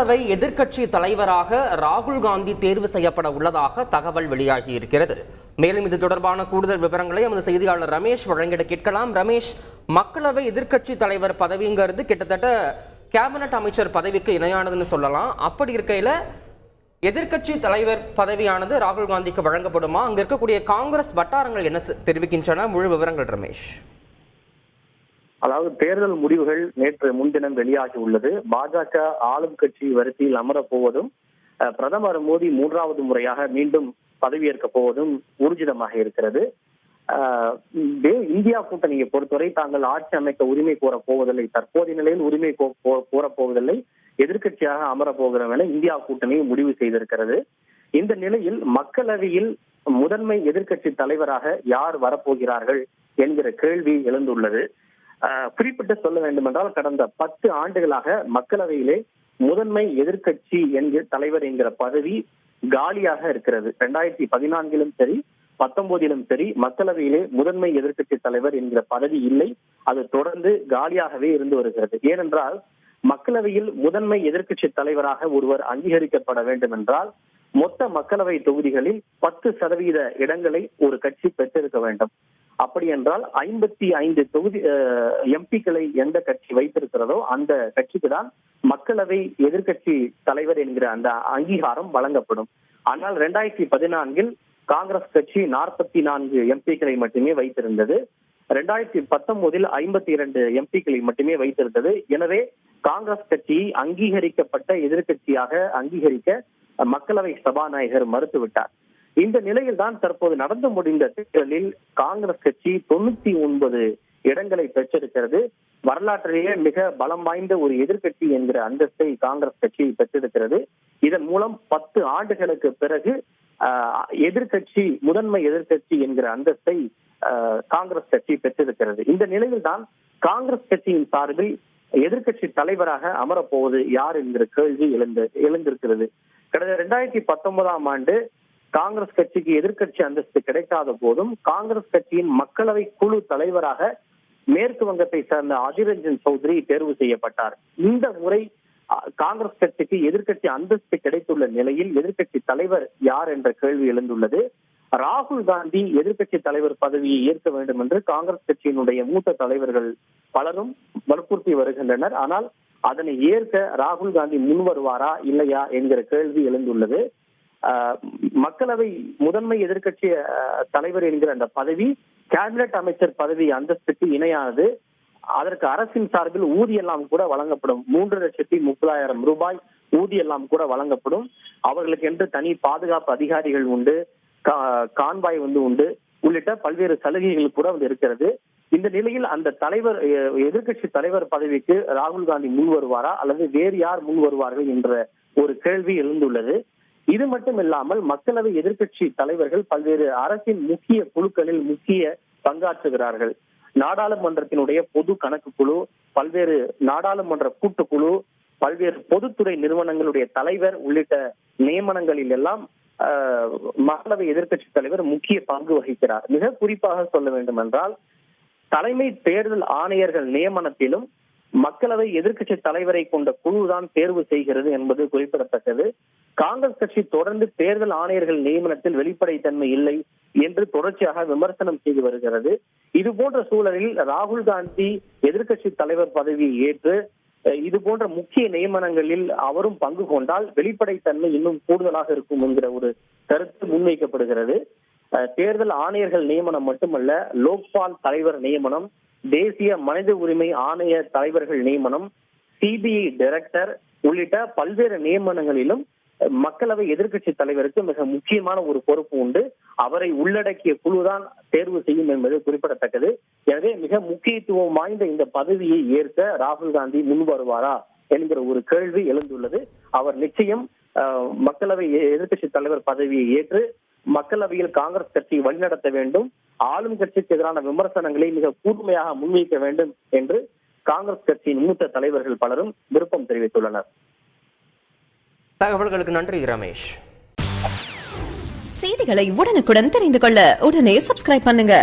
மக்களவை எதிர்க்கட்சி தலைவராக ராகுல் காந்தி தேர்வு செய்யப்பட உள்ளதாக தகவல் வெளியாகி இருக்கிறது. மேலும் இது தொடர்பான கூடுதல் விவரங்களை நமது செய்தியாளர் ரமேஷ் வழங்கிட கேட்கலாம். ரமேஷ், மக்களவை எதிர்க்கட்சி தலைவர் பதவிங்கிறது கிட்டத்தட்ட கேபினட் அமைச்சர் பதவிக்கு இணையானதுன்னு சொல்லலாம். அப்படி இருக்கையில எதிர்க்கட்சி தலைவர் பதவியானது ராகுல் காந்திக்கு வழங்கப்படுமா? அங்க இருக்கக்கூடிய காங்கிரஸ் வட்டாரங்கள் என்ன தெரிவிக்கின்றன? முழு விவரங்கள் ரமேஷ். அதாவது தேர்தல் முடிவுகள் நேற்று முன்தினம் வெளியாகி உள்ளது. பாஜக ஆளும் கட்சி வரிசையில் அமரப் போவதும் பிரதமர் மோடி 3வது முறையாக மீண்டும் பதவியேற்க போவதும் ஊர்ஜிதமாக இருக்கிறது. இந்தியா கூட்டணியை பொறுத்தவரை தாங்கள் ஆட்சி அமைக்க உரிமை கோரப் போவதில்லை, தற்போதைய நிலையில் உரிமை கோரப் போவதில்லை, எதிர்க்கட்சியாக அமரப் போகிறோம் என இந்தியா கூட்டணி முடிவு செய்திருக்கிறது. இந்த நிலையில் மக்களவையில் முதன்மை எதிர்க்கட்சி தலைவராக யார் வரப்போகிறார்கள் என்கிற கேள்வி எழுந்துள்ளது. குறிப்பிட்டு சொல்ல வேண்டும் என்றால் கடந்த 10 ஆண்டுகளாக மக்களவையிலே முதன்மை எதிர்க்கட்சி என்கிற தலைவர் என்கிற பதவி காலியாக இருக்கிறது. 2014 சரி 19 சரி மக்களவையிலே முதன்மை எதிர்க்கட்சி தலைவர் என்கிற பதவி இல்லை. அது தொடர்ந்து காலியாகவே இருந்து வருகிறது. ஏனென்றால் மக்களவையில் முதன்மை எதிர்க்கட்சி தலைவராக ஒருவர் அங்கீகரிக்கப்பட வேண்டும் என்றால் மொத்த மக்களவை தொகுதிகளில் 10% இடங்களை ஒரு கட்சி பெற்றிருக்க வேண்டும். அப்படி என்றால் 55 தொகுதி எம்பிக்களை எந்த கட்சி வைத்திருக்கிறதோ அந்த கட்சிக்கு தான் மக்களவை எதிர்க்கட்சி தலைவர் என்கிற அந்த அங்கீகாரம் வழங்கப்படும். ஆனால் 2014 காங்கிரஸ் கட்சி 44 எம்பிக்களை மட்டுமே வைத்திருந்தது. 2019 52 எம்பிக்களை மட்டுமே வைத்திருந்தது. எனவே காங்கிரஸ் கட்சியை அங்கீகரிக்கப்பட்ட எதிர்க்கட்சியாக அங்கீகரிக்க மக்களவை சபாநாயகர் மறுத்துவிட்டார். இந்த நிலையில் தான் தற்போது நடந்து முடிந்த தேர்தலில் காங்கிரஸ் கட்சி 99 இடங்களை பெற்றிருக்கிறது. வரலாற்றிலேயே மிக பலம் வாய்ந்த ஒரு எதிர்க்கட்சி என்கிற அந்தஸ்தை காங்கிரஸ் கட்சி பெற்றிருக்கிறது. இதன் மூலம் 10 ஆண்டுகளுக்கு பிறகு எதிர்க்கட்சி முதன்மை எதிர்க்கட்சி என்கிற அந்தஸ்தை காங்கிரஸ் கட்சி பெற்றிருக்கிறது. இந்த நிலையில் தான் காங்கிரஸ் கட்சியின் சார்பில் எதிர்க்கட்சி தலைவராக அமரப்போவது யார் என்கிற கேள்வி எழுந்திருக்கிறது. கடந்த 2019 ஆண்டு காங்கிரஸ் கட்சிக்கு எதிர்க்கட்சி அந்தஸ்து கிடைக்காத போதும் காங்கிரஸ் கட்சியின் மக்களவை குழு தலைவராக மேற்கு வங்கத்தை சேர்ந்த அதிர் ரஞ்சன் சௌத்ரி தேர்வு செய்யப்பட்டார். இந்த முறை காங்கிரஸ் கட்சிக்கு எதிர்க்கட்சி அந்தஸ்து கிடைத்துள்ள நிலையில் எதிர்க்கட்சி தலைவர் யார் என்ற கேள்வி எழுந்துள்ளது. ராகுல் காந்தி எதிர்க்கட்சி தலைவர் பதவியை ஏற்க வேண்டும் என்று காங்கிரஸ் கட்சியினுடைய மூத்த தலைவர்கள் பலரும் வற்புறுத்தி வருகின்றனர். ஆனால் அதனை ஏற்க ராகுல் காந்தி முன் வருவாரா இல்லையா என்கிற கேள்வி எழுந்துள்ளது. மக்களவை முதன்மை எதிர்க்கட்சி தலைவர் என்கிற அந்த பதவி கேபினட் அமைச்சர் பதவி அந்தஸ்துக்கு இணையானது. அதற்கு அரசின் சார்பில் ஊதியெல்லாம் கூட வழங்கப்படும். 3,30,000 ரூபாய் ஊதியெல்லாம் கூட வழங்கப்படும். அவர்களுக்கு என்று தனி பாதுகாப்பு அதிகாரிகள் உண்டு, கான்வாய் உண்டு, உள்ளிட்ட பல்வேறு சலுகைகள் கூட இருக்கிறது. இந்த நிலையில் அந்த தலைவர் எதிர்க்கட்சி தலைவர் பதவிக்கு ராகுல் காந்தி முன் வருவாரா அல்லது வேறு யார் முன் வருவார்கள் என்ற ஒரு கேள்வி எழுந்துள்ளது. இது மட்டும் இல்லாமல் மக்களவை எதிர்க்கட்சி தலைவர்கள் பல்வேறு அரசின் முக்கிய குழுக்களில் முக்கிய பங்காற்றுகிறார்கள். நாடாளுமன்றத்தினுடைய பொது கணக்கு குழு, பல்வேறு நாடாளுமன்ற கூட்டுக்குழு, பல்வேறு பொதுத்துறை நிறுவனங்களுடைய தலைவர் உள்ளிட்ட நியமனங்களில் எல்லாம் மக்களவை எதிர்க்கட்சி தலைவர் முக்கிய பங்கு வகிக்கிறார். மிக குறிப்பாக சொல்ல வேண்டும் என்றால் தலைமை தேர்தல் ஆணையர்கள் நியமனத்திலும் மக்களவை எதிர்க்கட்சி தலைவரை கொண்ட குழுதான் தேர்வு செய்கிறது என்பது குறிப்பிடத்தக்கது. காங்கிரஸ் கட்சி தொடர்ந்து தேர்தல் ஆணையர்கள் நியமனத்தில் வெளிப்படைத்தன்மை இல்லை என்று தொடர்ச்சியாக விமர்சனம் செய்து வருகிறது. இது போன்ற சூழலில் ராகுல் காந்தி எதிர்க்கட்சி தலைவர் பதவியை ஏற்று இது போன்ற முக்கிய நியமனங்களில் அவரும் பங்கு கொண்டால் வெளிப்படைத்தன்மை இன்னும் கூடுதலாக இருக்கும் என்கிற ஒரு கருத்து முன்வைக்கப்படுகிறது. தேர்தல் ஆணையர்கள் நியமனம் மட்டுமல்ல, லோக்பால் தலைவர் நியமனம், தேசிய மனித உரிமை ஆணைய தலைவர்கள் நியமனம், சிபிஐ டைரக்டர் உள்ளிட்ட பல்வேறு நியமனங்களிலும் மக்களவை எதிர்க்கட்சி தலைவருக்கு மிக முக்கியமான ஒரு பொறுப்பு உண்டு. அவரை உள்ளடக்கிய குழுதான் தேர்வு செய்யும் என்பது குறிப்பிடத்தக்கது. எனவே மிக முக்கியத்துவம் வாய்ந்த இந்த பதவியை ஏற்க ராகுல் காந்தி முன் வருவாரா என்கிற ஒரு கேள்வி எழுந்துள்ளது. அவர் நிச்சயம் மக்களவை எதிர்க்கட்சி தலைவர் பதவியை ஏற்று மக்களவையில் காங்கிரஸ் கட்சியை வழிநடத்த வேண்டும், ஆளும் கட்சிக்கு எதிரான விமர்சனங்களை மிக கூர்மையாக முன்வைக்க வேண்டும் என்று காங்கிரஸ் கட்சியின் மூத்த தலைவர்கள் பலரும் விருப்பம் தெரிவித்துள்ளனர். தகவல்களுக்கு நன்றி ரமேஷ். செய்திகளை உடனுக்குடன் தெரிந்து கொள்ள உடனே சப்ஸ்கிரைப் பண்ணுங்க.